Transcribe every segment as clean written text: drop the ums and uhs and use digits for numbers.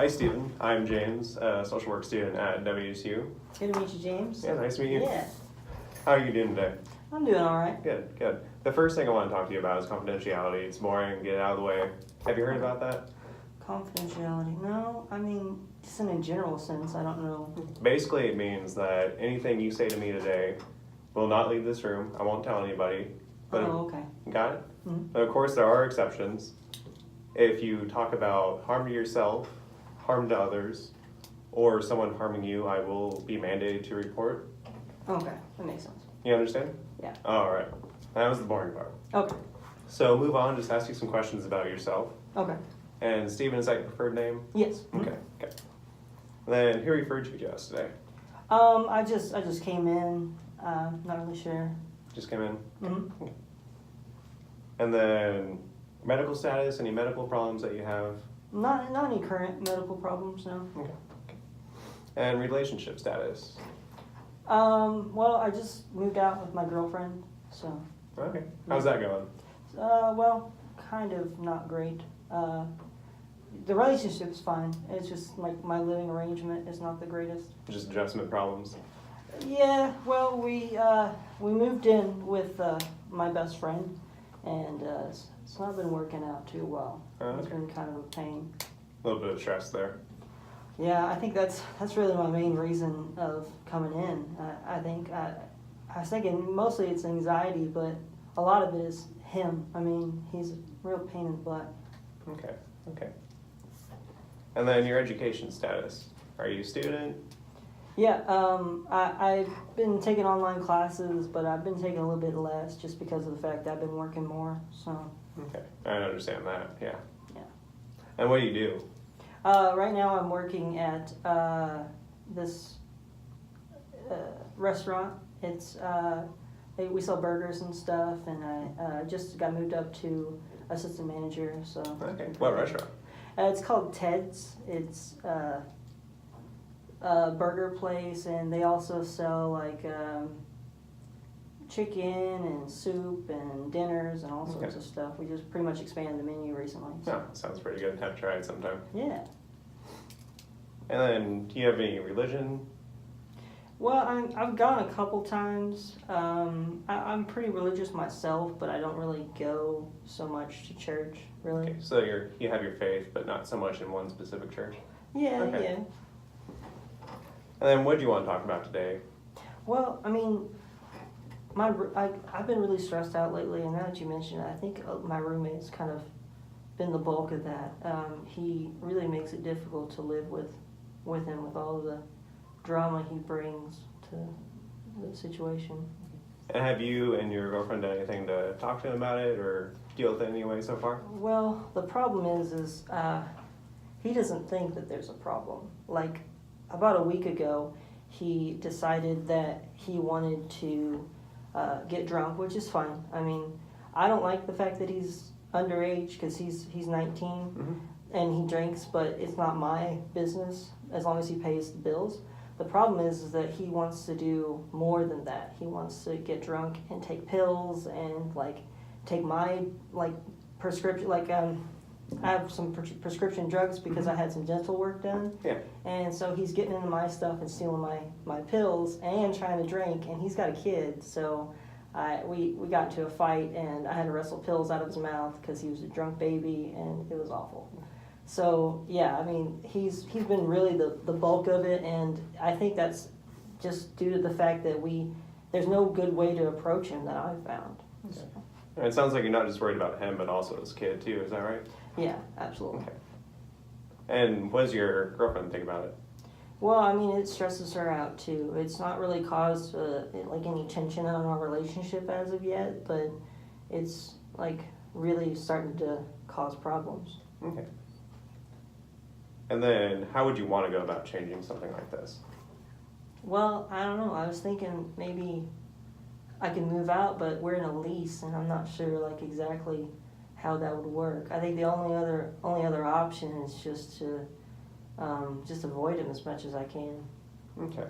Hi, Stephen. I'm James, a social work student at WSU. Good to meet you, James. Yeah, nice to meet you. Yeah, How are you doing today? I'm doing all right. Good, good. The first thing I want to talk to you about is confidentiality. It's boring, get it out of the way. Have you heard about that? Confidentiality. No, I mean, just in a general sense, I don't know. Basically, it means that anything you say to me today will not leave this room. I won't tell anybody. But Oh, okay. got it? Mhm. But of course, there are exceptions. If you talk about harm to yourself, harm to others, or someone harming you, I will be mandated to report. Okay, that makes sense. You understand? Yeah. All right. That was the boring part. Okay, So move on, just ask you some questions about yourself. okay. And Stephen, is that your preferred name? Yes. Okay, okay. Then who referred you to us today? I just came in. Not really sure. Just came in. Mm-hmm. And then medical status, any medical problems that you have? Not any current medical problems, no. Okay. And relationship status? Well, I just moved out with my girlfriend, so. Okay. How's that going? Well, kind of not great. The relationship's fine. It's just like my living arrangement is not the greatest. Just adjustment problems? Yeah, well, we moved in with my best friend, and it's not been working out too well. Oh, It's okay. been kind of a pain. A little bit of stress there. Yeah, I think that's really my main reason of coming in. I was thinking mostly it's anxiety, but a lot of it is him. I mean, he's a real pain in the butt. Okay, okay. And then your education status? Are you a student? Yeah, I've been taking online classes, but I've been taking a little bit less just because of the fact that I've been working more. So, Okay, I understand that, yeah. yeah. And what do you do? Right now I'm working at this restaurant. It's we sell burgers and stuff, and I just got moved up to assistant manager. So, Okay, what restaurant? It's called Ted's. It's a burger place, and they also sell like chicken and soup and dinners and all sorts Okay. of stuff. We just pretty much expanded the menu recently. Oh, sounds pretty good. Have to try it sometime. Yeah. And then, do you have any religion? Well, I've gone a couple times. I'm pretty religious myself, but I don't really go so much to church, really. Okay, so you have your faith, but not so much in one specific church. Yeah, Okay. yeah. And then, what do you want to talk about today? Well, I mean, I've been really stressed out lately, and now that you mention it, I think my roommate's kind of been the bulk of that. He really makes it difficult to live with him with all of the drama he brings to the situation. And have you and your girlfriend done anything to talk to him about it or deal with it anyway so far? Well, the problem is he doesn't think that there's a problem. Like, about a week ago, he decided that he wanted to get drunk, which is fine. I mean, I don't like the fact that he's underage because he's 19 Mm-hmm. and he drinks, but it's not my business as long as he pays the bills. The problem is that he wants to do more than that. He wants to get drunk and take pills and like take my like prescription I have some prescription drugs because I had some dental work done. Yeah. And so he's getting into my stuff and stealing my pills and trying to drink, and he's got a kid, so we got into a fight, and I had to wrestle pills out of his mouth because he was a drunk baby, and it was awful. So yeah, I mean, he's been really the bulk of it, and I think that's just due to the fact that there's no good way to approach him that I've found. So, And it sounds like you're not just worried about him, but also his kid too. Is that right? yeah, absolutely. Okay. And what does your girlfriend think about it? Well, I mean, it stresses her out too. It's not really caused like any tension in our relationship as of yet, but it's like really starting to cause problems. Okay. And then, how would you want to go about changing something like this? Well, I don't know. I was thinking maybe I can move out, but we're in a lease, and I'm not sure like exactly how that would work. I think the only other option is just to just avoid him as much as I can. Okay.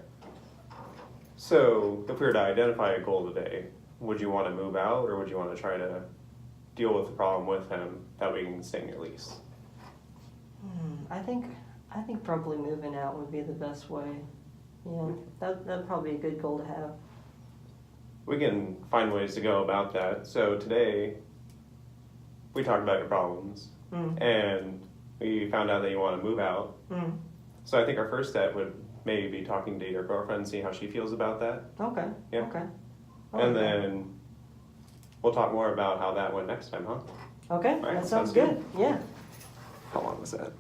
So, if we were to identify a goal today, would you want to move out, or would you want to try to deal with the problem with him that we can stay in your lease? I think I think probably moving out would be the best way. Yeah, that'd probably be a good goal to have. We can find ways to go about that. So today, we talked about your problems, and we found out that you want to move out. So I think our first step would maybe be talking to your girlfriend, see how she feels about that. Okay. Yeah. Okay. And then we'll talk more about how that went next time, huh? Okay, All right, that sounds sounds good. good. Yeah. How long was that?